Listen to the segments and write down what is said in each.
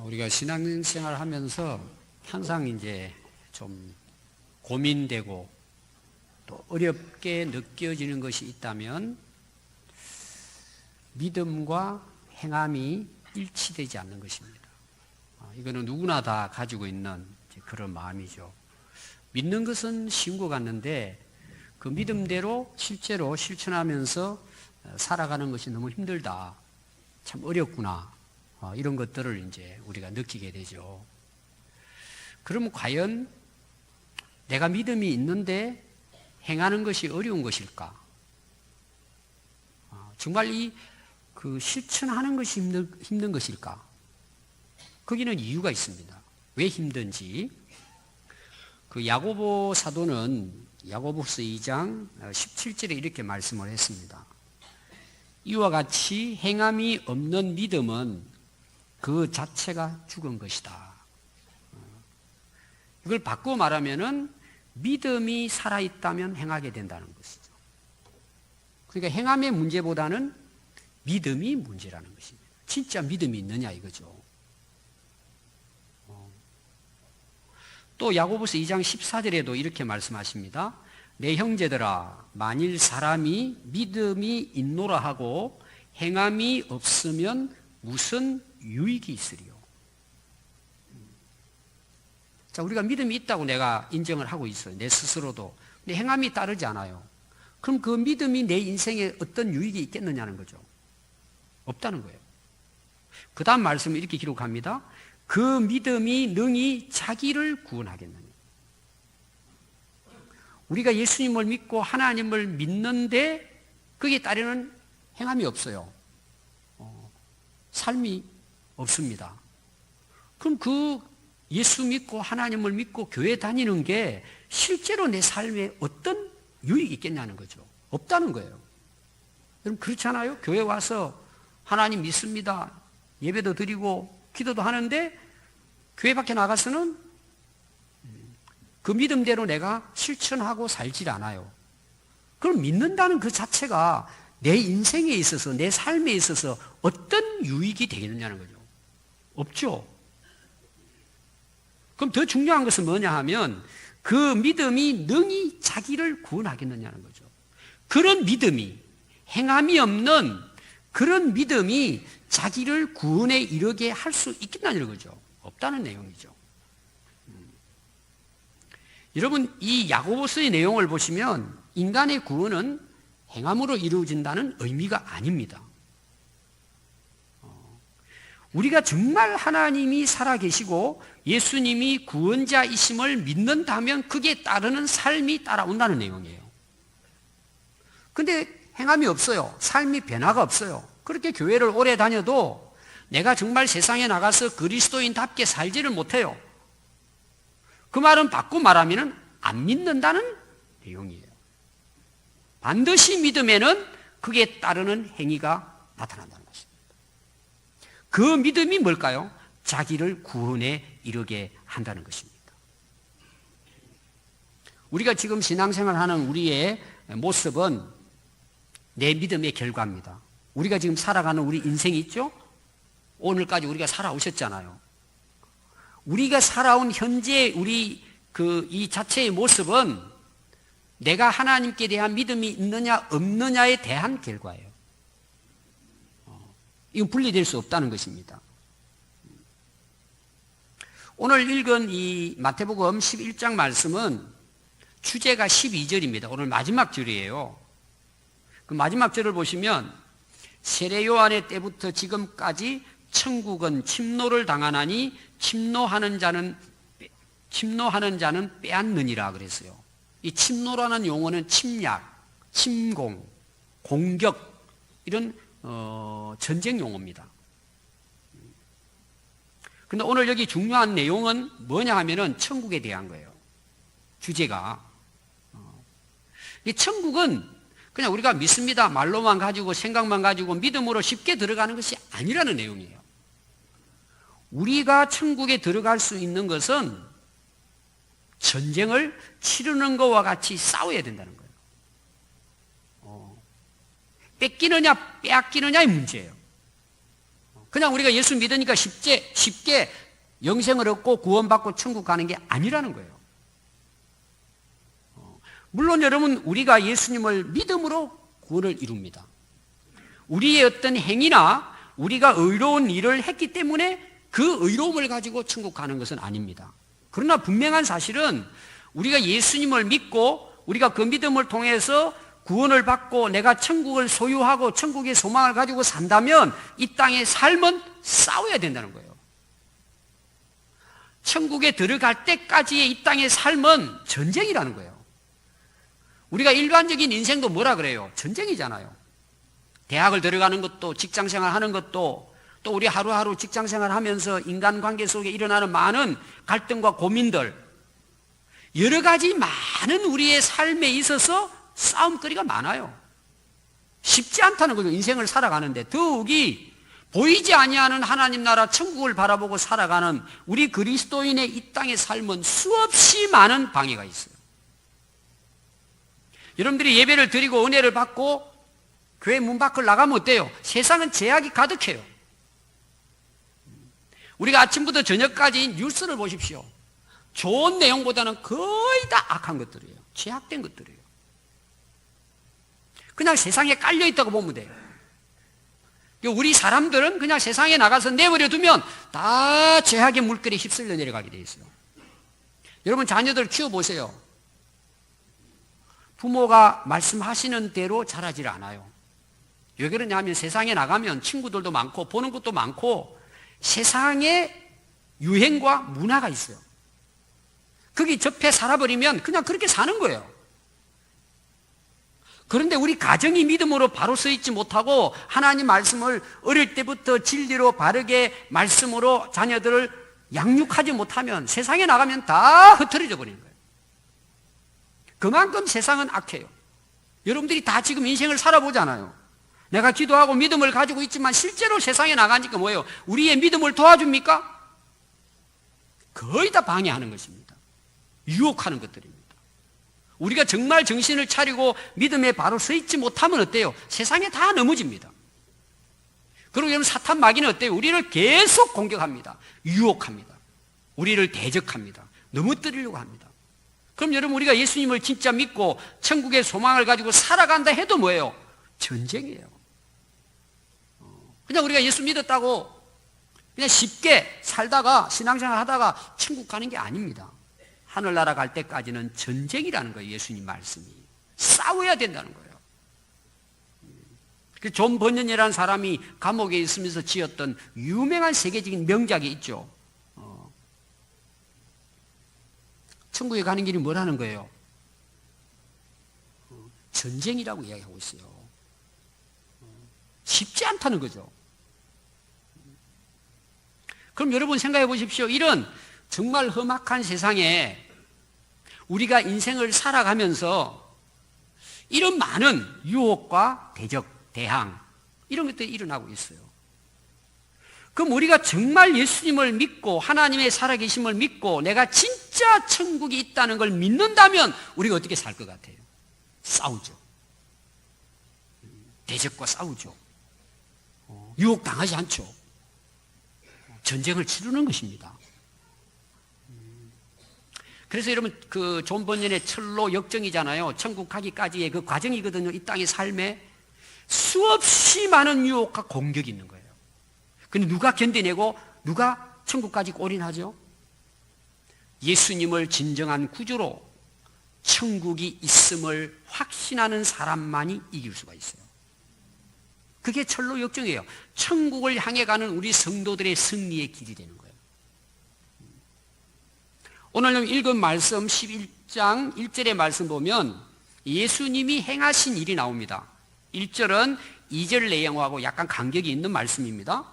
우리가 신앙생활 하면서 항상 이제 좀 고민되고 또 어렵게 느껴지는 것이 있다면 믿음과 행함이 일치되지 않는 것입니다. 이거는 누구나 다 가지고 있는 그런 마음이죠. 믿는 것은 쉬운 것 같는데 그 믿음대로 실제로 실천하면서 살아가는 것이 너무 힘들다. 참 어렵구나. 이런 것들을 이제 우리가 느끼게 되죠. 그러면 과연 내가 믿음이 있는데 행하는 것이 어려운 것일까? 정말 실천하는 것이 힘든 것일까? 거기는 이유가 있습니다. 왜 힘든지. 야고보 사도는 야고보서 2장 17절에 이렇게 말씀을 했습니다. 이와 같이 행함이 없는 믿음은 그 자체가 죽은 것이다. 이걸 바꾸어 말하면은 믿음이 살아있다면 행하게 된다는 것이죠. 그러니까 행함의 문제보다는 믿음이 문제라는 것입니다. 진짜 믿음이 있느냐 이거죠. 또 야고보서 2장 14절에도 이렇게 말씀하십니다. 내 형제들아 만일 사람이 믿음이 있노라 하고 행함이 없으면 무슨 유익이 있으리요. 자, 우리가 믿음이 있다고 내가 인정을 하고 있어요. 내 스스로도. 근데 행함이 따르지 않아요. 그럼 그 믿음이 내 인생에 어떤 유익이 있겠느냐는 거죠. 없다는 거예요. 그 다음 말씀을 이렇게 기록합니다. 그 믿음이 능히 자기를 구원하겠느냐. 우리가 예수님을 믿고 하나님을 믿는데 거기에 따르는 행함이 없어요. 삶이 없습니다. 그럼 그 예수 믿고 하나님을 믿고 교회 다니는 게 실제로 내 삶에 어떤 유익이 있겠냐는 거죠. 없다는 거예요. 여러분 그렇잖아요? 교회 와서 하나님 믿습니다. 예배도 드리고 기도도 하는데 교회 밖에 나가서는 그 믿음대로 내가 실천하고 살질 않아요. 그럼 믿는다는 그 자체가 내 인생에 있어서 내 삶에 있어서 어떤 유익이 되겠느냐는 거죠. 없죠. 그럼 더 중요한 것은 뭐냐 하면 그 믿음이 능히 자기를 구원하겠느냐는 거죠. 그런 믿음이 행함이 없는 그런 믿음이 자기를 구원에 이르게 할 수 있겠냐는 거죠. 없다는 내용이죠. 여러분 이 야고보서의 내용을 보시면 인간의 구원은 행함으로 이루어진다는 의미가 아닙니다. 우리가 정말 하나님이 살아계시고 예수님이 구원자이심을 믿는다면 그게 따르는 삶이 따라온다는 내용이에요. 근데 행함이 없어요. 삶이 변화가 없어요. 그렇게 교회를 오래 다녀도 내가 정말 세상에 나가서 그리스도인답게 살지를 못해요. 그 말은 바꾸고 말하면 안 믿는다는 내용이에요. 반드시 믿음에는 그게 따르는 행위가 나타난다는 것입니다. 그 믿음이 뭘까요? 자기를 구원에 이르게 한다는 것입니다. 우리가 지금 신앙생활하는 우리의 모습은 내 믿음의 결과입니다. 우리가 지금 살아가는 우리 인생이 있죠? 오늘까지 우리가 살아오셨잖아요. 우리가 살아온 현재 우리 이 자체의 모습은 내가 하나님께 대한 믿음이 있느냐 없느냐에 대한 결과예요. 이건 분리될 수 없다는 것입니다. 오늘 읽은 이 마태복음 11장 말씀은 주제가 12절입니다. 오늘 마지막 절이에요. 그 마지막 절을 보시면 세례 요한의 때부터 지금까지 천국은 침노를 당하나니 침노하는 자는 빼앗느니라 그랬어요. 이 침노라는 용어는 침략, 침공, 공격 이런 전쟁 용어입니다. 그런데 오늘 여기 중요한 내용은 뭐냐 하면은 천국에 대한 거예요. 주제가. 이 천국은 그냥 우리가 믿습니다. 말로만 가지고 생각만 가지고 믿음으로 쉽게 들어가는 것이 아니라는 내용이에요. 우리가 천국에 들어갈 수 있는 것은 전쟁을 치르는 것과 같이 싸워야 된다는 거예요. 뺏기느냐 빼앗기느냐의 문제예요. 그냥 우리가 예수 믿으니까 쉽게 영생을 얻고 구원받고 천국 가는 게 아니라는 거예요. 물론 여러분, 우리가 예수님을 믿음으로 구원을 이룹니다. 우리의 어떤 행위나 우리가 의로운 일을 했기 때문에 그 의로움을 가지고 천국 가는 것은 아닙니다. 그러나 분명한 사실은 우리가 예수님을 믿고 우리가 그 믿음을 통해서 구원을 받고 내가 천국을 소유하고 천국의 소망을 가지고 산다면 이 땅의 삶은 싸워야 된다는 거예요. 천국에 들어갈 때까지의 이 땅의 삶은 전쟁이라는 거예요. 우리가 일반적인 인생도 뭐라 그래요? 전쟁이잖아요. 대학을 들어가는 것도, 직장생활 하는 것도, 또 우리 하루하루 직장생활 하면서 인간관계 속에 일어나는 많은 갈등과 고민들, 여러 가지 많은 우리의 삶에 있어서 싸움거리가 많아요. 쉽지 않다는 거죠. 인생을 살아가는데. 더욱이 보이지 아니하는 하나님 나라 천국을 바라보고 살아가는 우리 그리스도인의 이 땅의 삶은 수없이 많은 방해가 있어요. 여러분들이 예배를 드리고 은혜를 받고 교회 문 밖을 나가면 어때요? 세상은 제약이 가득해요. 우리가 아침부터 저녁까지 뉴스를 보십시오. 좋은 내용보다는 거의 다 악한 것들이에요. 제약된 것들이에요. 그냥 세상에 깔려있다고 보면 돼요. 우리 사람들은 그냥 세상에 나가서 내버려 두면 다 제약의 물결에 휩쓸려 내려가게 돼 있어요. 여러분, 자녀들 키워보세요. 부모가 말씀하시는 대로 자라질 않아요. 왜 그러냐면 세상에 나가면 친구들도 많고 보는 것도 많고 세상에 유행과 문화가 있어요. 거기 접해 살아버리면 그냥 그렇게 사는 거예요. 그런데 우리 가정이 믿음으로 바로 서 있지 못하고 하나님 말씀을 어릴 때부터 진리로 바르게 말씀으로 자녀들을 양육하지 못하면 세상에 나가면 다 흩어져 버리는 거예요. 그만큼 세상은 악해요. 여러분들이 다 지금 인생을 살아보잖아요. 내가 기도하고 믿음을 가지고 있지만 실제로 세상에 나가니까 뭐예요? 우리의 믿음을 도와줍니까? 거의 다 방해하는 것입니다. 유혹하는 것들입니다. 우리가 정말 정신을 차리고 믿음에 바로 서 있지 못하면 어때요? 세상에 다 넘어집니다. 그리고 여러분, 사탄 마귀는 어때요? 우리를 계속 공격합니다. 유혹합니다. 우리를 대적합니다. 넘어뜨리려고 합니다. 그럼 여러분, 우리가 예수님을 진짜 믿고 천국의 소망을 가지고 살아간다 해도 뭐예요? 전쟁이에요. 그냥 우리가 예수 믿었다고 그냥 쉽게 살다가 신앙생활 하다가 천국 가는 게 아닙니다. 하늘나라 갈 때까지는 전쟁이라는 거예요. 예수님 말씀이. 싸워야 된다는 거예요. 존 번연이라는 사람이 감옥에 있으면서 지었던 유명한 세계적인 명작이 있죠. 천국에 가는 길이 뭐라는 거예요? 전쟁이라고 이야기하고 있어요. 쉽지 않다는 거죠. 그럼 여러분 생각해 보십시오. 이런 정말 험악한 세상에 우리가 인생을 살아가면서 이런 많은 유혹과 대적, 대항 이런 것들이 일어나고 있어요. 그럼 우리가 정말 예수님을 믿고 하나님의 살아계심을 믿고 내가 진짜 천국이 있다는 걸 믿는다면 우리가 어떻게 살 것 같아요? 싸우죠. 대적과 싸우죠. 유혹당하지 않죠. 전쟁을 치르는 것입니다. 그래서 여러분, 그 존 번연의 철로 역정이잖아요. 천국 가기까지의 그 과정이거든요. 이 땅의 삶에 수없이 많은 유혹과 공격이 있는 거예요. 근데 누가 견뎌내고 누가 천국까지 올인하죠? 예수님을 진정한 구주로 천국이 있음을 확신하는 사람만이 이길 수가 있어요. 그게 철로 역정이에요. 천국을 향해 가는 우리 성도들의 승리의 길이 되는 거예요. 오늘 읽은 말씀 11장 1절의 말씀 보면 예수님이 행하신 일이 나옵니다. 1절은 2절 내용하고 약간 간격이 있는 말씀입니다.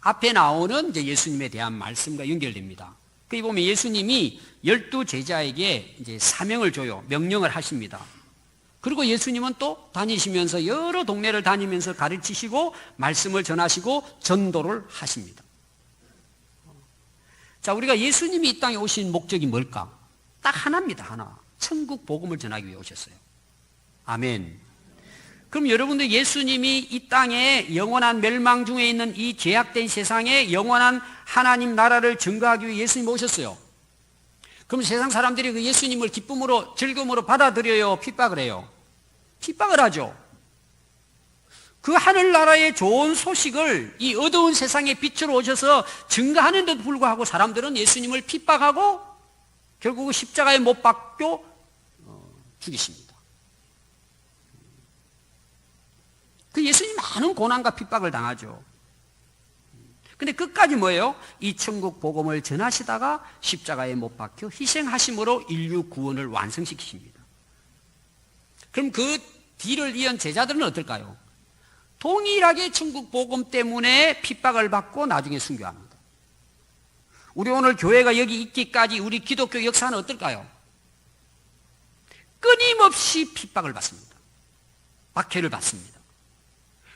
앞에 나오는 이제 예수님에 대한 말씀과 연결됩니다. 거기 보면 예수님이 12 제자에게 이제 사명을 줘요. 명령을 하십니다. 그리고 예수님은 또 다니시면서 여러 동네를 다니면서 가르치시고 말씀을 전하시고 전도를 하십니다. 자, 우리가 예수님이 이 땅에 오신 목적이 뭘까? 딱 하나입니다. 하나. 천국 복음을 전하기 위해 오셨어요. 아멘. 그럼 여러분들 예수님이 이 땅에 영원한 멸망 중에 있는 이 죄악된 세상에 영원한 하나님 나라를 증거하기 위해 예수님 오셨어요. 그럼 세상 사람들이 그 예수님을 기쁨으로 즐거움으로 받아들여요? 핍박을 해요? 핍박을 하죠. 그 하늘나라의 좋은 소식을 이 어두운 세상에 빛으로 오셔서 증거하는데도 불구하고 사람들은 예수님을 핍박하고 결국 십자가에 못 박고 죽이십니다. 그 예수님 많은 고난과 핍박을 당하죠. 근데 끝까지 뭐예요? 이 천국 복음을 전하시다가 십자가에 못 박혀 희생하심으로 인류 구원을 완성시키십니다. 그럼 그 뒤를 이은 제자들은 어떨까요? 동일하게 천국 복음 때문에 핍박을 받고 나중에 순교합니다. 우리 오늘 교회가 여기 있기까지 우리 기독교 역사는 어떨까요? 끊임없이 핍박을 받습니다. 박해를 받습니다.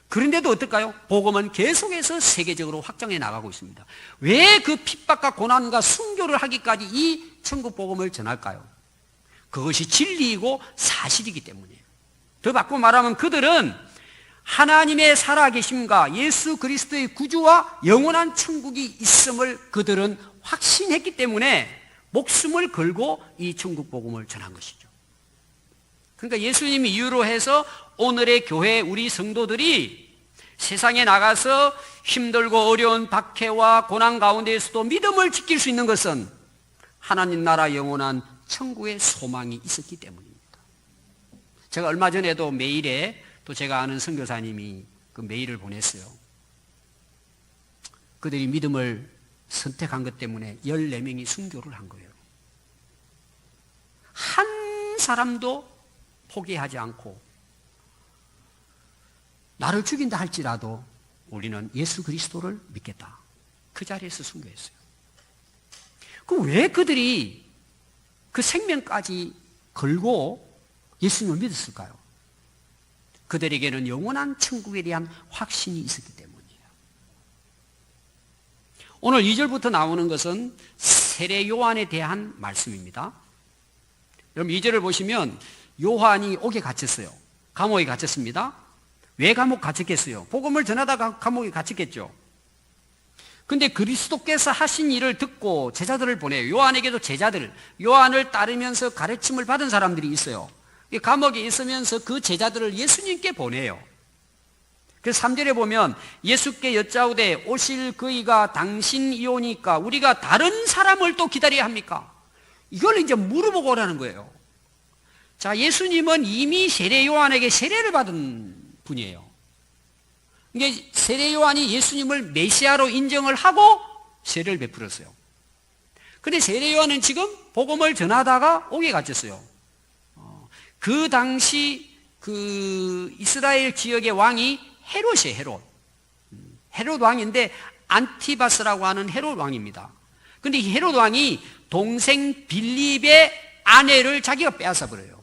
그런데도 어떨까요? 복음은 계속해서 세계적으로 확장해 나가고 있습니다. 왜 그 핍박과 고난과 순교를 하기까지 이 천국 복음을 전할까요? 그것이 진리이고 사실이기 때문이에요. 더 바꾸고 말하면 그들은 하나님의 살아계심과 예수 그리스도의 구주와 영원한 천국이 있음을 그들은 확신했기 때문에 목숨을 걸고 이 천국 복음을 전한 것이죠. 그러니까 예수님이 이유로 해서 오늘의 교회 우리 성도들이 세상에 나가서 힘들고 어려운 박해와 고난 가운데에서도 믿음을 지킬 수 있는 것은 하나님 나라 영원한 천국의 소망이 있었기 때문입니다. 제가 얼마 전에도 메일에 또 제가 아는 선교사님이 그 메일을 보냈어요. 그들이 믿음을 선택한 것 때문에 14명이 순교를 한 거예요. 한 사람도 포기하지 않고 나를 죽인다 할지라도 우리는 예수 그리스도를 믿겠다. 그 자리에서 순교했어요. 그럼 왜 그들이 그 생명까지 걸고 예수님을 믿었을까요? 그들에게는 영원한 천국에 대한 확신이 있었기 때문이에요. 오늘 2절부터 나오는 것은 세례 요한에 대한 말씀입니다. 여러분 2절을 보시면 요한이 옥에 갇혔어요. 감옥에 갇혔습니다. 왜 감옥 갇혔겠어요? 복음을 전하다가 감옥에 갇혔겠죠. 근데 그리스도께서 하신 일을 듣고 제자들을 보내요. 요한에게도 제자들, 요한을 따르면서 가르침을 받은 사람들이 있어요. 감옥에 있으면서 그 제자들을 예수님께 보내요. 그래서 3절에 보면 예수께 여짜오되 오실 그이가 당신이오니까 우리가 다른 사람을 또 기다려야 합니까? 이걸 이제 물어보고 오라는 거예요. 자, 예수님은 이미 세례 요한에게 세례를 받은 분이에요. 이게 세례 요한이 예수님을 메시아로 인정을 하고 세례를 베풀었어요. 그런데 세례 요한은 지금 복음을 전하다가 옥에 갇혔어요. 그 당시 그 이스라엘 지역의 왕이 헤롯이에요. 헤롯. 헤롯 왕인데 안티바스라고 하는 헤롯 왕입니다. 그런데 이 헤롯 왕이 동생 빌립의 아내를 자기가 빼앗아 버려요.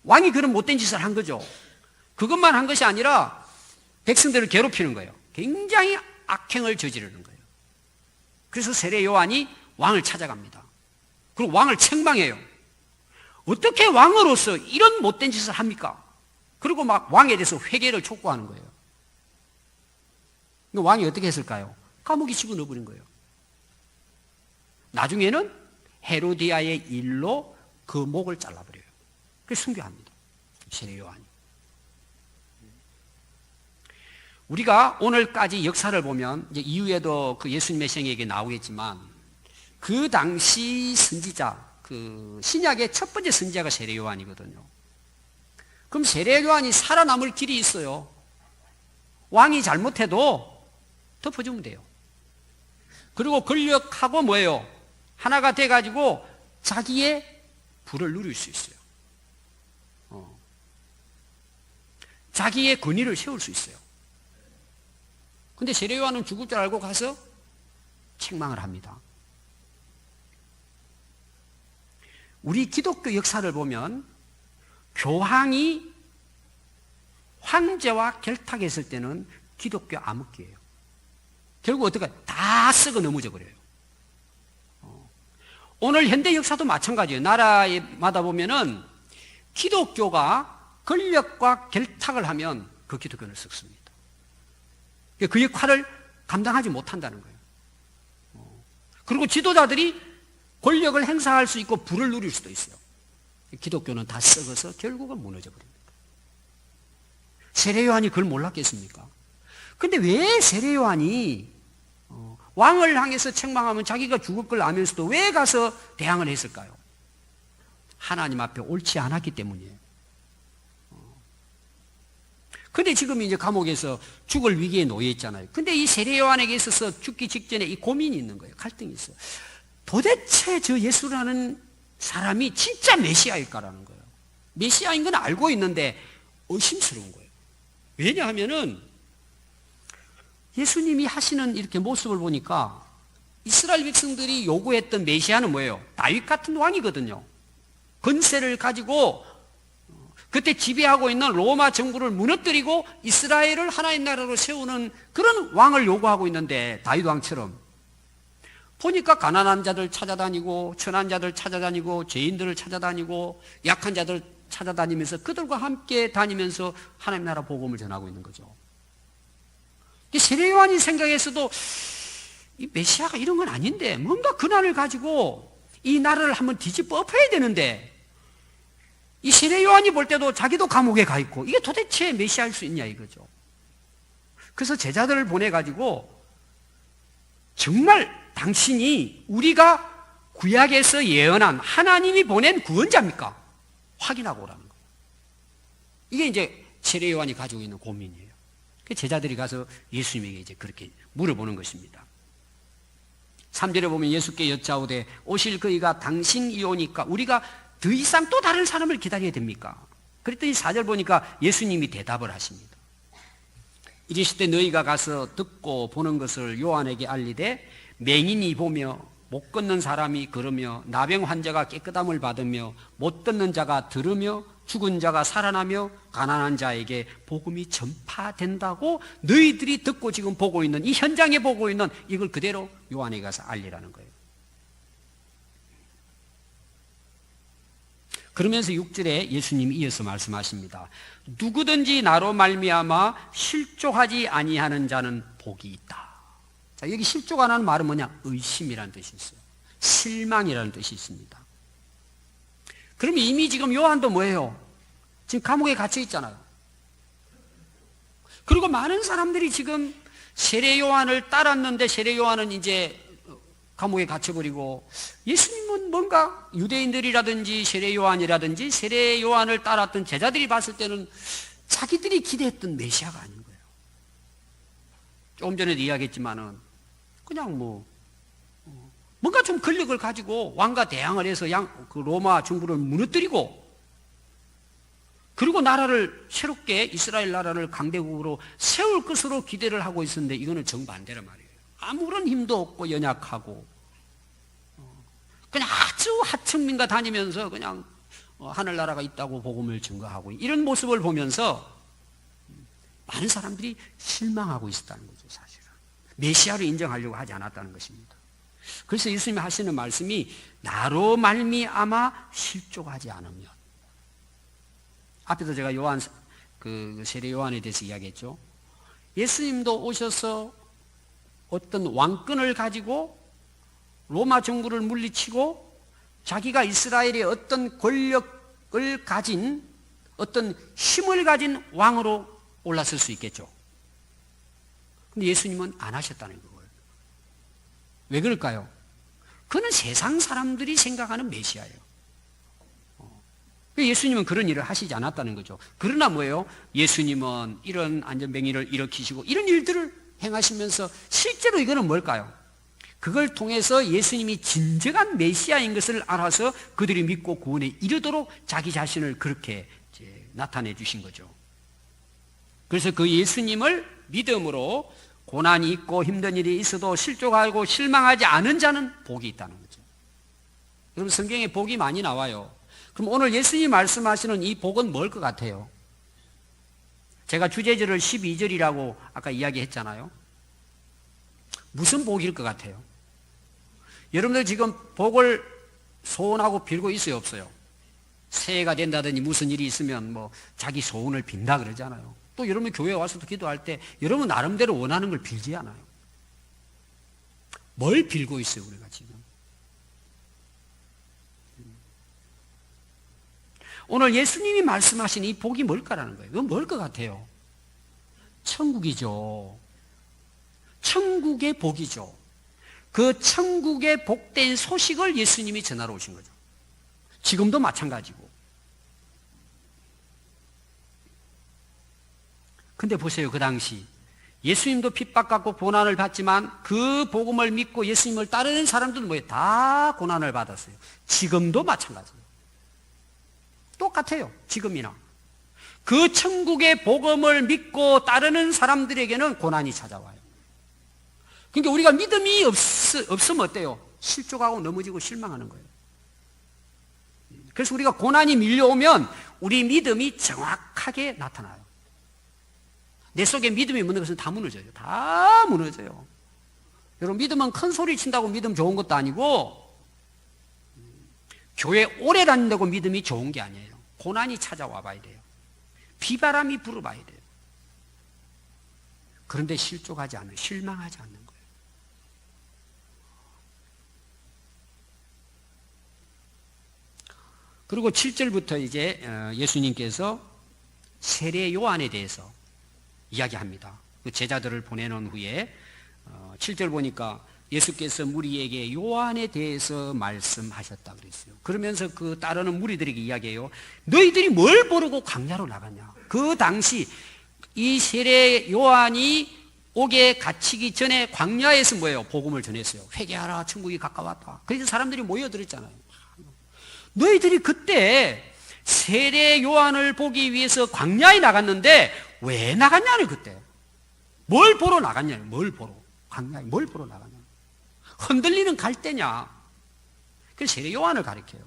왕이 그런 못된 짓을 한 거죠. 그것만 한 것이 아니라 백성들을 괴롭히는 거예요. 굉장히 악행을 저지르는 거예요. 그래서 세례 요한이 왕을 찾아갑니다. 그리고 왕을 책망해요. 어떻게 왕으로서 이런 못된 짓을 합니까? 그리고 막 왕에 대해서 회개를 촉구하는 거예요. 왕이 어떻게 했을까요? 감옥에 집어넣어버린 거예요. 나중에는 헤로디아의 일로 그 목을 잘라버려요. 그래서 순교합니다. 세례 요한이. 우리가 오늘까지 역사를 보면 이제 이후에도 그 예수님의 생애에게 나오겠지만 그 당시 선지자, 그 신약의 첫 번째 선지자가 세례 요한이거든요. 그럼 세례 요한이 살아남을 길이 있어요. 왕이 잘못해도 덮어주면 돼요. 그리고 권력하고 뭐예요? 하나가 돼가지고 자기의 부를 누릴 수 있어요. 자기의 권위를 세울 수 있어요. 근데 세례 요한은 죽을 줄 알고 가서 책망을 합니다. 우리 기독교 역사를 보면 교황이 황제와 결탁했을 때는 기독교 암흑기예요. 결국 어떻게 다 썩어 넘어져 버려요. 오늘 현대 역사도 마찬가지예요. 나라마다 보면은 기독교가 권력과 결탁을 하면 그 기독교는 썩습니다. 그 역할을 감당하지 못한다는 거예요. 그리고 지도자들이 권력을 행사할 수 있고 부를 누릴 수도 있어요. 기독교는 다 썩어서 결국은 무너져 버립니다. 세례 요한이 그걸 몰랐겠습니까? 근데 왜 세례 요한이 왕을 향해서 책망하면 자기가 죽을 걸 알면서도 왜 가서 대항을 했을까요? 하나님 앞에 옳지 않았기 때문이에요. 근데 지금 이제 감옥에서 죽을 위기에 놓여 있잖아요. 근데 이 세례 요한에게 있어서 죽기 직전에 이 고민이 있는 거예요. 갈등이 있어요. 도대체 저 예수라는 사람이 진짜 메시아일까라는 거예요. 메시아인 건 알고 있는데 의심스러운 거예요. 왜냐하면은 예수님이 하시는 이렇게 모습을 보니까 이스라엘 백성들이 요구했던 메시아는 뭐예요? 다윗 같은 왕이거든요. 권세를 가지고 그때 지배하고 있는 로마 정부를 무너뜨리고 이스라엘을 하나의 나라로 세우는 그런 왕을 요구하고 있는데 다윗 왕처럼 보니까 가난한 자들 찾아다니고 천한 자들 찾아다니고 죄인들을 찾아다니고 약한 자들 찾아다니면서 그들과 함께 다니면서 하나님 나라 복음을 전하고 있는 거죠. 세례 요한이 생각했어도 이 메시아가 이런 건 아닌데 뭔가 근한을 가지고 이 나라를 한번 뒤집어 엎어야 되는데 이 세례 요한이 볼 때도 자기도 감옥에 가 있고 이게 도대체 메시아일 수 있냐 이거죠. 그래서 제자들을 보내가지고 정말 당신이 우리가 구약에서 예언한 하나님이 보낸 구원자입니까? 확인하고 오라는 거예요. 이게 이제 세례 요한이 가지고 있는 고민이에요. 제자들이 가서 예수님에게 이제 그렇게 물어보는 것입니다. 3절에 보면 예수께 여짜오되 오실 그이가 당신이오니까 우리가 더 이상 또 다른 사람을 기다려야 됩니까? 그랬더니 4절 보니까 예수님이 대답을 하십니다. 이르실 때 너희가 가서 듣고 보는 것을 요한에게 알리되 맹인이 보며 못 걷는 사람이 걸으며 나병 환자가 깨끗함을 받으며 못 듣는 자가 들으며 죽은 자가 살아나며 가난한 자에게 복음이 전파된다고 너희들이 듣고 지금 보고 있는 이 현장에 보고 있는 이걸 그대로 요한에게 가서 알리라는 거예요. 그러면서 6절에 예수님이 이어서 말씀하십니다. 누구든지 나로 말미암아 실족하지 아니하는 자는 복이 있다. 자, 여기 실족하는 말은 뭐냐? 의심이라는 뜻이 있어요. 실망이라는 뜻이 있습니다. 그럼 이미 지금 요한도 뭐예요? 지금 감옥에 갇혀 있잖아요. 그리고 많은 사람들이 지금 세례 요한을 따랐는데 세례 요한은 이제 감옥에 갇혀버리고 예수님은 뭔가 유대인들이라든지 세례 요한이라든지 세례 요한을 따랐던 제자들이 봤을 때는 자기들이 기대했던 메시아가 아닌 거예요. 조금 전에도 이야기했지만은 그냥 뭔가 좀 권력을 가지고 왕과 대항을 해서 그 로마 정부를 무너뜨리고 그리고 나라를 새롭게 이스라엘 나라를 강대국으로 세울 것으로 기대를 하고 있었는데 이거는 정반대란 말이에요. 아무런 힘도 없고 연약하고 그냥 아주 하층민가 다니면서 그냥 하늘나라가 있다고 복음을 증거하고 이런 모습을 보면서 많은 사람들이 실망하고 있었다는 거죠. 사실은 메시아를 인정하려고 하지 않았다는 것입니다. 그래서 예수님이 하시는 말씀이 나로 말미암아 실족하지 않으면, 앞에도 제가 요한 그 세례 요한에 대해서 이야기했죠. 예수님도 오셔서 어떤 왕권을 가지고 로마 정부를 물리치고 자기가 이스라엘의 어떤 권력을 가진 어떤 힘을 가진 왕으로 올라설 수 있겠죠. 근데 예수님은 안 하셨다는 거예요. 왜 그럴까요? 그는 세상 사람들이 생각하는 메시아예요. 예수님은 그런 일을 하시지 않았다는 거죠. 그러나 뭐예요? 예수님은 이런 안전병이를 일으키시고 이런 일들을 행하시면서 실제로 이거는 뭘까요? 그걸 통해서 예수님이 진정한 메시아인 것을 알아서 그들이 믿고 구원에 이르도록 자기 자신을 그렇게 이제 나타내 주신 거죠. 그래서 그 예수님을 믿음으로 고난이 있고 힘든 일이 있어도 실족하고 실망하지 않은 자는 복이 있다는 거죠. 여러분 성경에 복이 많이 나와요. 그럼 오늘 예수님이 말씀하시는 이 복은 뭘 것 같아요? 제가 주제절을 12절이라고 아까 이야기했잖아요. 무슨 복일 것 같아요? 여러분들 지금 복을 소원하고 빌고 있어요, 없어요? 새해가 된다든지 무슨 일이 있으면 뭐 자기 소원을 빈다 그러잖아요. 또 여러분 교회 와서도 기도할 때 여러분 나름대로 원하는 걸 빌지 않아요. 뭘 빌고 있어요, 우리가 지금? 오늘 예수님이 말씀하신 이 복이 뭘까라는 거예요. 이건 뭘 것 같아요? 천국이죠. 천국의 복이죠. 그 천국의 복된 소식을 예수님이 전하러 오신 거죠. 지금도 마찬가지고. 근데 보세요, 그 당시 예수님도 핍박받고 고난을 받지만 그 복음을 믿고 예수님을 따르는 사람들은 뭐예요? 다 고난을 받았어요. 지금도 마찬가지예요. 똑같아요, 지금이나. 그 천국의 복음을 믿고 따르는 사람들에게는 고난이 찾아와요. 그러니까 우리가 믿음이 없으면 어때요? 실족하고 넘어지고 실망하는 거예요. 그래서 우리가 고난이 밀려오면 우리 믿음이 정확하게 나타나요. 내 속에 믿음이 무너진 것은 다 무너져요. 다 무너져요. 여러분, 믿음은 큰 소리 친다고 믿음 좋은 것도 아니고, 교회 오래 다닌다고 믿음이 좋은 게 아니에요. 고난이 찾아와 봐야 돼요. 비바람이 불어봐야 돼요. 그런데 실족하지 않아요. 실망하지 않는 거예요. 그리고 7절부터 이제 예수님께서 세례 요한에 대해서 이야기합니다. 그 제자들을 보내놓은 후에 7절 보니까 예수께서 무리에게 요한에 대해서 말씀하셨다 그랬어요. 그러면서 그 따르는 무리들에게 이야기해요. 너희들이 뭘 모르고 광야로 나갔냐? 그 당시 이 세례 요한이 옥에 갇히기 전에 광야에서 뭐예요? 복음을 전했어요. 회개하라, 천국이 가까웠다. 그래서 사람들이 모여들었잖아요. 너희들이 그때 세례 요한을 보기 위해서 광야에 나갔는데 왜 나갔냐는 그때. 뭘 보러 나갔냐는, 뭘 보러. 광야에 뭘 보러 나갔냐. 흔들리는 갈대냐. 그래서 세례 요한을 가리켜요.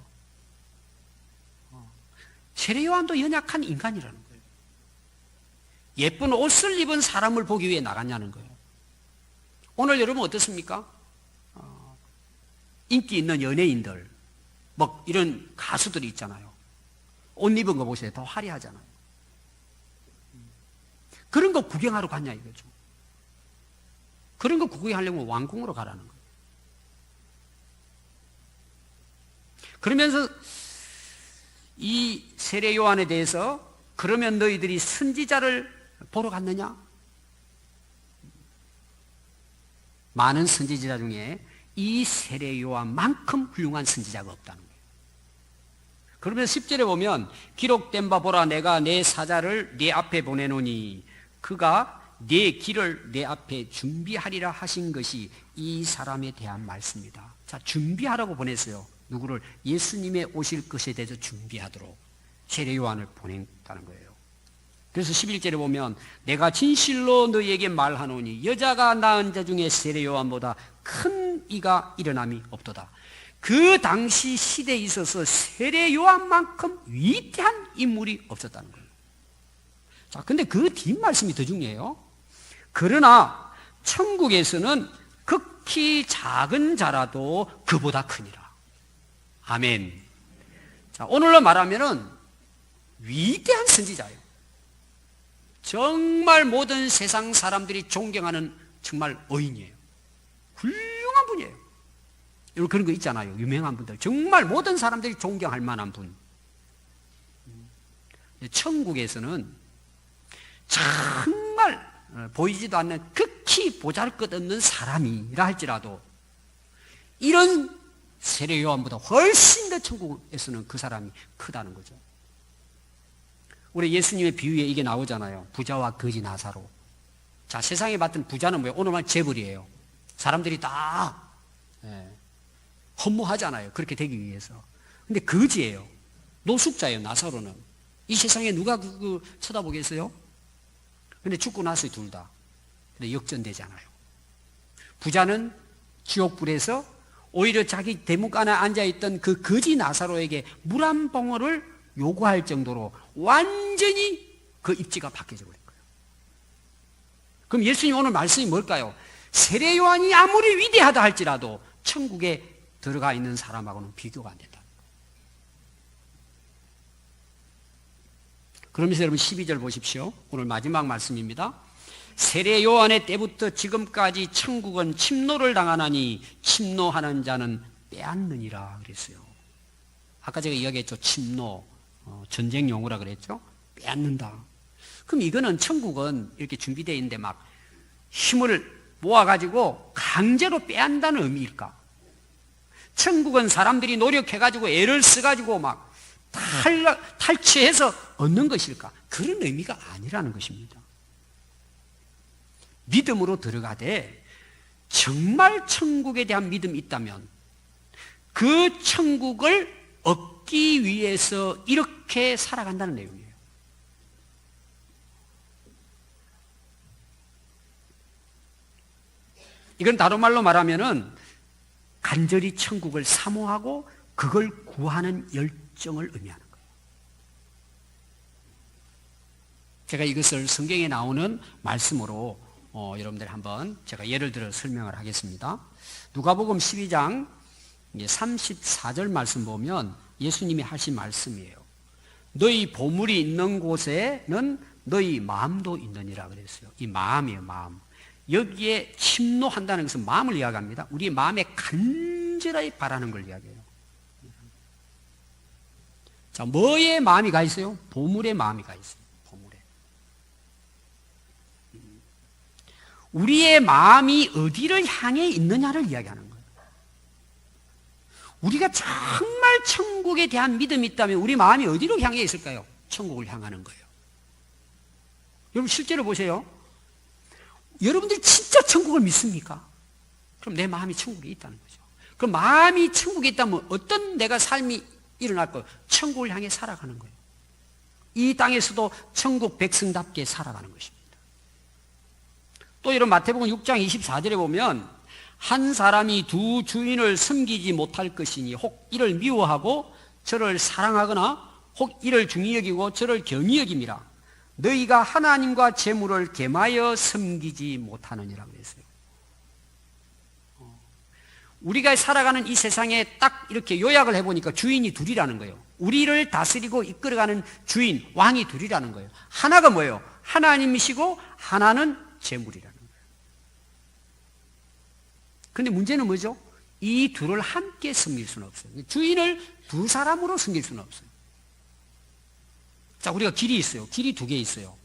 세례 요한도 연약한 인간이라는 거예요. 예쁜 옷을 입은 사람을 보기 위해 나갔냐는 거예요. 오늘 여러분 어떻습니까? 인기 있는 연예인들, 뭐 이런 가수들이 있잖아요. 옷 입은 거 보세요. 더 화려하잖아요. 그런 거 구경하러 갔냐 이거죠. 그런 거 구경하려면 왕궁으로 가라는 거예요. 그러면서 이 세례 요한에 대해서 그러면 너희들이 선지자를 보러 갔느냐? 많은 선지자 중에 이 세례 요한만큼 훌륭한 선지자가 없다는 거예요. 그러면 10절에 보면 기록된 바 보라 내가 내 사자를 네 앞에 보내노니 그가 네 길을 내 앞에 준비하리라 하신 것이 이 사람에 대한 말씀이다. 자, 준비하라고 보냈어요. 누구를? 예수님의 오실 것에 대해서 준비하도록 세례 요한을 보냈다는 거예요. 그래서 11절에 보면 내가 진실로 너희에게 말하노니 여자가 낳은 자 중에 세례 요한보다 큰 이가 일어남이 없도다. 그 당시 시대에 있어서 세례 요한만큼 위대한 인물이 없었다는 거예요. 자, 근데 그 뒷말씀이 더 중요해요. 그러나 천국에서는 극히 작은 자라도 그보다 크니라. 아멘. 자, 오늘로 말하면은 위대한 선지자예요. 정말 모든 세상 사람들이 존경하는 정말 어인이에요. 훌륭한 분이에요. 여러분 그런 거 있잖아요. 유명한 분들. 정말 모든 사람들이 존경할 만한 분. 천국에서는 정말 보이지도 않는 극히 보잘것없는 사람이라 할지라도 이런 세례 요한보다 훨씬 더 천국에서는 그 사람이 크다는 거죠. 우리 예수님의 비유에 이게 나오잖아요. 부자와 거지 나사로. 자, 세상에 봤던 부자는 뭐예요? 오늘날 재벌이에요. 사람들이 다 허무하잖아요. 그렇게 되기 위해서. 근데 거지예요. 노숙자예요. 나사로는. 이 세상에 누가 쳐다보겠어요? 근데 죽고 나서 둘 다. 근데 역전되잖아요. 부자는 지옥불에서 오히려 자기 대목 안에 앉아있던 그 거지 나사로에게 물 한 봉어를 요구할 정도로 완전히 그 입지가 바뀌어져 버린 거예요. 그럼 예수님 오늘 말씀이 뭘까요? 세례 요한이 아무리 위대하다 할지라도 천국에 들어가 있는 사람하고는 비교가 안 된다. 그러면서 여러분 12절 보십시오. 오늘 마지막 말씀입니다. 세례 요한의 때부터 지금까지 천국은 침노를 당하나니 침노하는 자는 빼앗느니라 그랬어요. 아까 제가 이야기했죠. 침노, 전쟁 용어라 그랬죠. 빼앗는다. 그럼 이거는 천국은 이렇게 준비되어 있는데 막 힘을 모아가지고 강제로 빼앗는다는 의미일까? 천국은 사람들이 노력해가지고 애를 써가지고 막 탈취해서 얻는 것일까? 그런 의미가 아니라는 것입니다. 믿음으로 들어가되 정말 천국에 대한 믿음이 있다면 그 천국을 얻기 위해서 이렇게 살아간다는 내용이에요. 이건 다른 말로 말하면은 간절히 천국을 사모하고 그걸 구하는 열정을 의미하는 거예요. 제가 이것을 성경에 나오는 말씀으로 여러분들 한번 제가 예를 들어 설명을 하겠습니다. 누가복음 12장 34절 말씀 보면 예수님이 하신 말씀이에요. 너희 보물이 있는 곳에는 너희 마음도 있느니라 그랬어요. 이 마음이에요, 마음. 여기에 침노한다는 것은 마음을 이야기합니다. 우리 마음에 간절하게 바라는 걸 이야기해요. 자, 뭐에 마음이 가 있어요? 보물에 마음이 가 있어요. 보물에. 우리의 마음이 어디를 향해 있느냐를 이야기하는 거예요. 우리가 정말 천국에 대한 믿음이 있다면 우리 마음이 어디로 향해 있을까요? 천국을 향하는 거예요. 여러분 실제로 보세요. 여러분들이 진짜 천국을 믿습니까? 그럼 내 마음이 천국에 있다는 거죠. 그럼 마음이 천국에 있다면 어떤 내가 삶이 일어날 거예요? 천국을 향해 살아가는 거예요. 이 땅에서도 천국 백성답게 살아가는 것입니다. 또 이런 마태복음 6장 24절에 보면 한 사람이 두 주인을 섬기지 못할 것이니 혹 이를 미워하고 저를 사랑하거나 혹 이를 중히 여기고 저를 경히 여김이라. 너희가 하나님과 재물을 겸하여 섬기지 못하느니라 그랬어요. 우리가 살아가는 이 세상에 딱 이렇게 요약을 해보니까 주인이 둘이라는 거예요. 우리를 다스리고 이끌어가는 주인, 왕이 둘이라는 거예요. 하나가 뭐예요? 하나님이시고 하나는 재물이라는 거예요. 그런데 문제는 뭐죠? 이 둘을 함께 섬길 수는 없어요. 주인을 두 사람으로 섬길 수는 없어요. 자, 우리가 길이 있어요. 길이 두 개 있어요.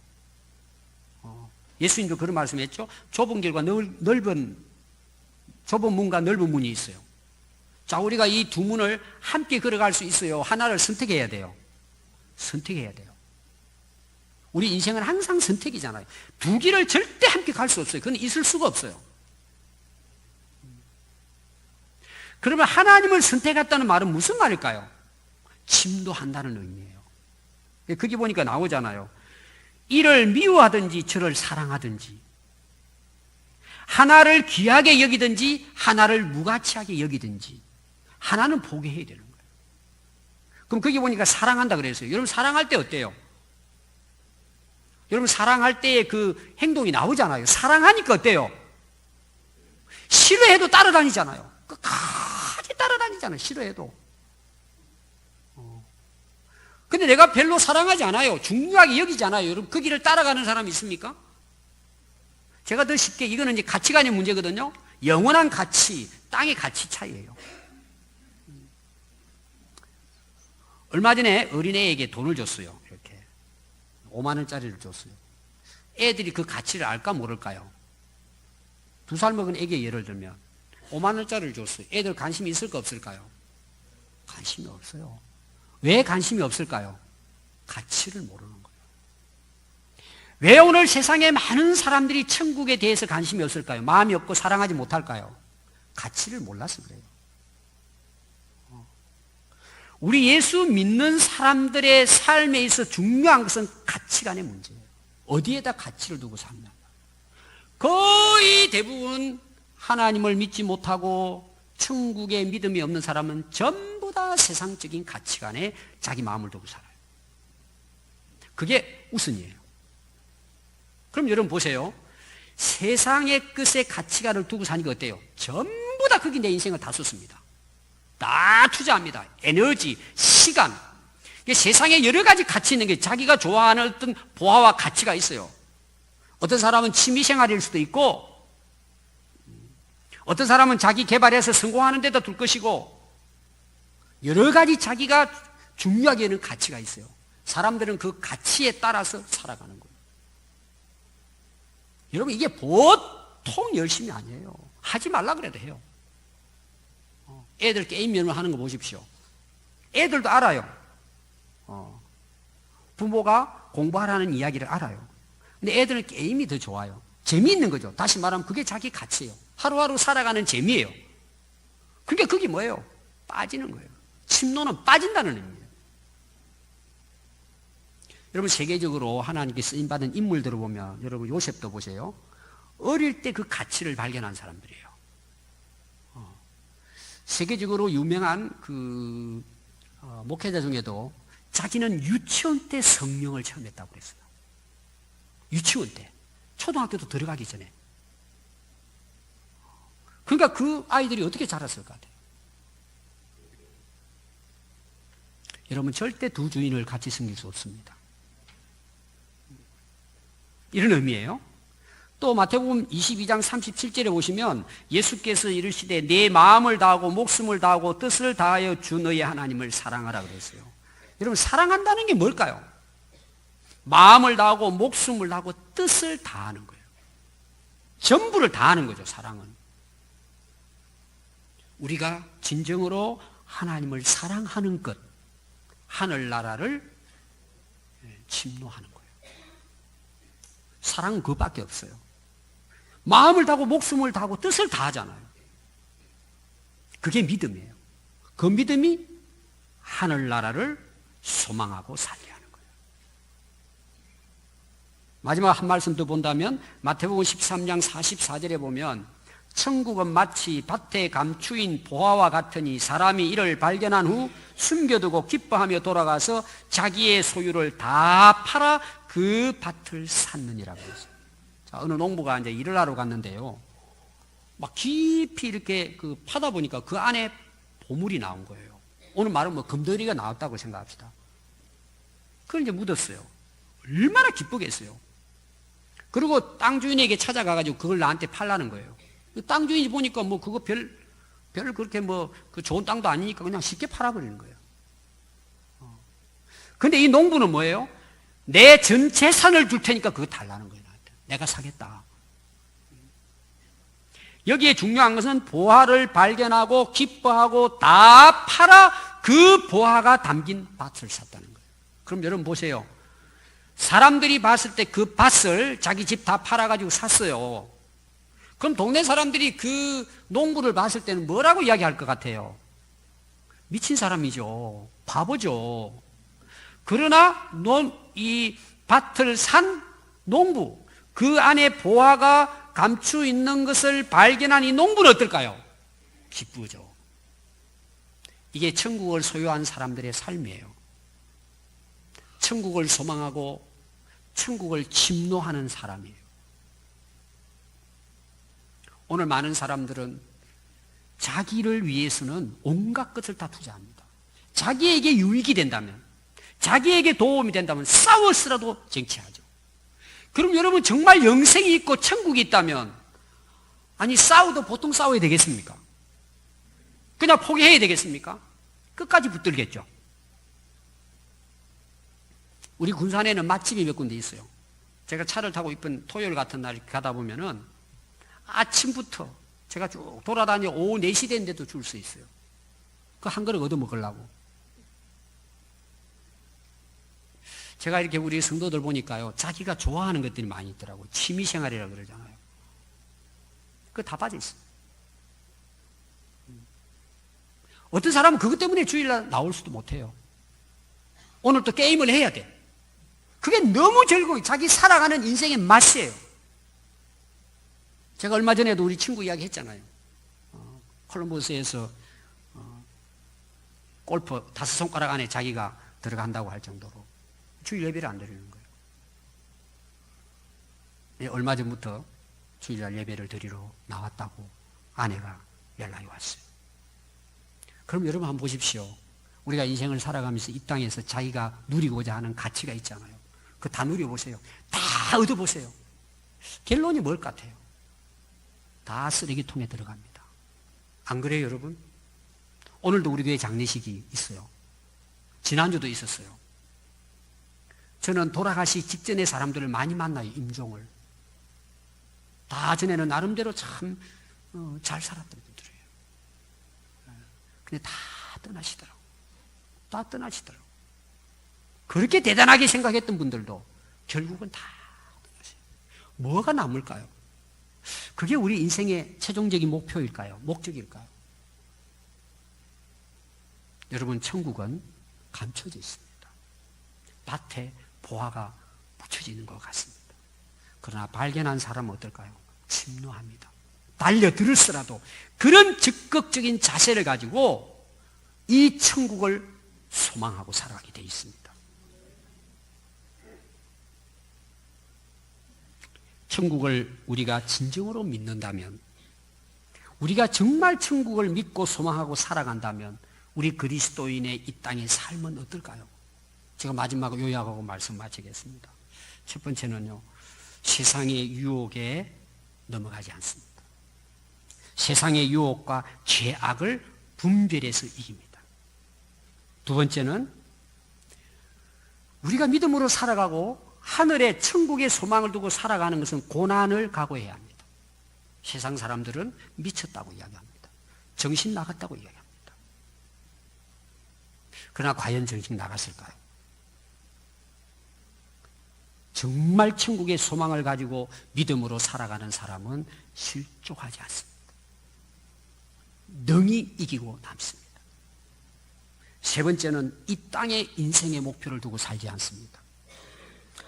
예수님도 그런 말씀했죠. 좁은 길과 좁은 문과 넓은 문이 있어요. 자, 우리가 이 두 문을 함께 걸어갈 수 있어요. 하나를 선택해야 돼요. 선택해야 돼요. 우리 인생은 항상 선택이잖아요. 두 길을 절대 함께 갈 수 없어요. 그건 있을 수가 없어요. 그러면 하나님을 선택했다는 말은 무슨 말일까요? 침노한다는 의미예요. 거기 보니까 나오잖아요. 이를 미워하든지 저를 사랑하든지 하나를 귀하게 여기든지 하나를 무가치하게 여기든지 하나는 포기해야 되는 거예요. 그럼 거기 보니까 사랑한다 그랬어요. 여러분 사랑할 때 어때요? 여러분 사랑할 때의 그 행동이 나오잖아요. 사랑하니까 어때요? 싫어해도 따라다니잖아요. 끝까지 따라다니잖아요. 싫어해도. 근데 내가 별로 사랑하지 않아요. 중요하게 여기지 않아요. 여러분 그 길을 따라가는 사람이 있습니까? 제가 더 쉽게 이거는 이제 가치관의 문제거든요. 영원한 가치, 땅의 가치 차이예요. 얼마 전에 어린애에게 돈을 줬어요. 이렇게 5만 원짜리를 줬어요. 애들이 그 가치를 알까 모를까요? 2살 먹은 애기 예를 들면 5만 원짜리를 줬어요. 애들 관심이 있을까 없을까요? 관심이 없어요. 왜 관심이 없을까요? 가치를 모르는 거예요. 왜 오늘 세상에 많은 사람들이 천국에 대해서 관심이 없을까요? 마음이 없고 사랑하지 못할까요? 가치를 몰라서 그래요. 우리 예수 믿는 사람들의 삶에 있어 중요한 것은 가치관의 문제예요. 어디에다 가치를 두고 사느냐. 거의 대부분 하나님을 믿지 못하고 천국에 믿음이 없는 사람은 전부 다 세상적인 가치관에 자기 마음을 두고 살아요. 그게 우선이에요. 그럼 여러분 보세요. 세상의 것에 가치관을 두고 사니까 어때요? 전부 다 거기 내 인생을 다 쏟습니다. 다 투자합니다. 에너지, 시간. 이게 세상에 여러 가지 가치 있는 게 자기가 좋아하는 어떤 보화와 가치가 있어요. 어떤 사람은 취미생활일 수도 있고, 어떤 사람은 자기 개발해서 성공하는 데다 둘 것이고, 여러 가지 자기가 중요하게 여기는 가치가 있어요. 사람들은 그 가치에 따라서 살아가는 거예요. 여러분, 이게 보통 열심이 아니에요. 하지 말라 그래도 해요. 애들 게임 연습 하는 거 보십시오. 애들도 알아요. 부모가 공부하라는 이야기를 알아요. 근데 애들은 게임이 더 좋아요. 재미있는 거죠. 다시 말하면 그게 자기 가치예요. 하루하루 살아가는 재미예요. 그러니까 그게 뭐예요? 빠지는 거예요. 침노는 빠진다는 의미예요. 여러분, 세계적으로 하나님께 쓰임받은 인물들을 보면, 여러분 요셉도 보세요. 어릴 때 그 가치를 발견한 사람들이에요. 세계적으로 유명한 그 목회자 중에도 자기는 유치원 때 성령을 체험했다고 그랬어요. 유치원 때. 초등학교도 들어가기 전에. 그러니까 그 아이들이 어떻게 자랐을 것 같아요? 여러분, 절대 두 주인을 같이 섬길 수 없습니다. 이런 의미예요. 또 마태복음 22장 37절에 보시면 예수께서 이르시되 내 마음을 다하고 목숨을 다하고 뜻을 다하여 주 너의 하나님을 사랑하라 그랬어요. 여러분, 사랑한다는 게 뭘까요? 마음을 다하고 목숨을 다하고 뜻을 다하는 거예요. 전부를 다하는 거죠, 사랑은. 우리가 진정으로 하나님을 사랑하는 것, 하늘나라를 침노하는 거예요. 사랑은 그것밖에 없어요. 마음을 다하고 목숨을 다하고 뜻을 다하잖아요. 그게 믿음이에요. 그 믿음이 하늘나라를 소망하고 살게 하는 거예요. 마지막 한 말씀 더 본다면 마태복음 13장 44절에 보면 천국은 마치 밭에 감추인 보화와 같으니 사람이 이를 발견한 후 숨겨두고 기뻐하며 돌아가서 자기의 소유를 다 팔아 그 밭을 샀느니라고 했어요. 자, 어느 농부가 이제 일을 하러 갔는데요. 막 깊이 이렇게 그 파다 보니까 그 안에 보물이 나온 거예요. 오늘 말은 뭐 금덩어리가 나왔다고 생각합시다. 그걸 이제 묻었어요. 얼마나 기쁘겠어요. 그리고 땅 주인에게 찾아가가지고 그걸 나한테 팔라는 거예요. 땅 주인이 보니까 뭐 그거 별 그렇게 뭐 그 좋은 땅도 아니니까 그냥 쉽게 팔아버리는 거예요. 근데 이 농부는 뭐예요? 내 전 재산을 줄 테니까 그거 달라는 거예요. 나한테. 내가 사겠다. 여기에 중요한 것은 보화를 발견하고 기뻐하고 다 팔아 그 보화가 담긴 밭을 샀다는 거예요. 그럼 여러분 보세요. 사람들이 봤을 때 그 밭을 자기 집 다 팔아가지고 샀어요. 그럼 동네 사람들이 그 농부를 봤을 때는 뭐라고 이야기할 것 같아요? 미친 사람이죠. 바보죠. 그러나 이 밭을 산 농부, 그 안에 보화가 감추 있는 것을 발견한 이 농부는 어떨까요? 기쁘죠. 이게 천국을 소유한 사람들의 삶이에요. 천국을 소망하고 천국을 침노하는 사람이에요. 오늘 많은 사람들은 자기를 위해서는 온갖 것을 다 투자합니다. 자기에게 유익이 된다면, 자기에게 도움이 된다면 싸워서라도 쟁취하죠. 그럼 여러분 정말 영생이 있고 천국이 있다면, 아니 싸워도 보통 싸워야 되겠습니까? 그냥 포기해야 되겠습니까? 끝까지 붙들겠죠. 우리 군산에는 맛집이 몇 군데 있어요. 제가 차를 타고 이쁜 토요일 같은 날 가다 보면은 아침부터 제가 쭉 돌아다녀 오후 4시 됐는데도 줄 수 있어요. 그 한 그릇 얻어 먹으려고. 제가 이렇게 우리 성도들 보니까요, 자기가 좋아하는 것들이 많이 있더라고요. 취미생활이라고 그러잖아요. 그거 다 빠져 있어요. 어떤 사람은 그것 때문에 주일날 나올 수도 못해요. 오늘 또 게임을 해야 돼. 그게 너무 즐거워요. 자기 살아가는 인생의 맛이에요. 제가 얼마 전에도 우리 친구 이야기 했잖아요. 콜럼버스에서 골프 5손가락 안에 자기가 들어간다고 할 정도로 주일 예배를 안 드리는 거예요. 얼마 전부터 주일날 예배를 드리러 나왔다고 아내가 연락이 왔어요. 그럼 여러분 한번 보십시오. 우리가 인생을 살아가면서 이 땅에서 자기가 누리고자 하는 가치가 있잖아요. 그거 다 누려보세요. 다 얻어보세요. 결론이 뭘 같아요? 다 쓰레기통에 들어갑니다. 안 그래요, 여러분? 오늘도 우리 교회 장례식이 있어요. 지난주도 있었어요. 저는 돌아가시 직전에 사람들을 많이 만나요, 임종을. 다 전에는 나름대로 참 잘 살았던 분들이에요. 근데 다 떠나시더라고요. 다 떠나시더라고요. 그렇게 대단하게 생각했던 분들도 결국은 다 떠나세요. 뭐가 남을까요? 그게 우리 인생의 최종적인 목표일까요? 목적일까요? 여러분, 천국은 감춰져 있습니다. 밭에 보화가 묻혀져 있는 것 같습니다. 그러나 발견한 사람은 어떨까요? 침노합니다. 달려들을서라도 그런 적극적인 자세를 가지고 이 천국을 소망하고 살아가게 되어 있습니다. 천국을 우리가 진정으로 믿는다면, 우리가 정말 천국을 믿고 소망하고 살아간다면 우리 그리스도인의 이 땅의 삶은 어떨까요? 제가 마지막으로 요약하고 말씀 마치겠습니다. 첫 번째는요, 세상의 유혹에 넘어가지 않습니다. 세상의 유혹과 죄악을 분별해서 이깁니다. 두 번째는 우리가 믿음으로 살아가고 하늘의 천국의 소망을 두고 살아가는 것은 고난을 각오해야 합니다. 세상 사람들은 미쳤다고 이야기합니다. 정신 나갔다고 이야기합니다. 그러나 과연 정신 나갔을까요? 정말 천국의 소망을 가지고 믿음으로 살아가는 사람은 실족하지 않습니다. 능히 이기고 남습니다. 세 번째는 이 땅의 인생의 목표를 두고 살지 않습니다.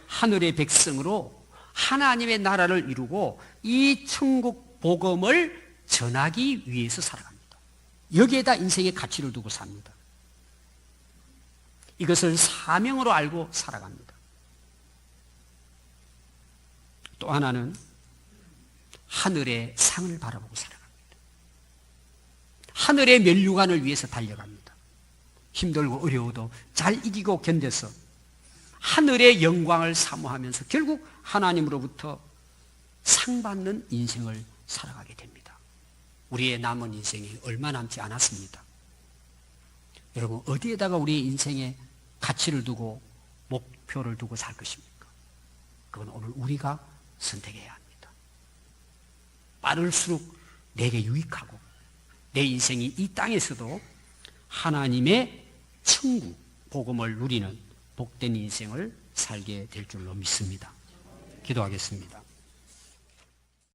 하늘의 백성으로 하나님의 나라를 이루고 이 천국 복음을 전하기 위해서 살아갑니다. 여기에다 인생의 가치를 두고 삽니다. 이것을 사명으로 알고 살아갑니다. 또 하나는 하늘의 상을 바라보고 살아갑니다. 하늘의 면류관을 위해서 달려갑니다. 힘들고 어려워도 잘 이기고 견뎌서 하늘의 영광을 사모하면서 결국 하나님으로부터 상 받는 인생을 살아가게 됩니다. 우리의 남은 인생이 얼마 남지 않았습니다. 여러분, 어디에다가 우리의 인생의 가치를 두고 목표를 두고 살 것입니까? 그건 오늘 우리가 선택해야 합니다. 빠를수록 내게 유익하고 내 인생이 이 땅에서도 하나님의 천국 복음을 누리는 복된 인생을 살게 될 줄로 믿습니다. 기도하겠습니다.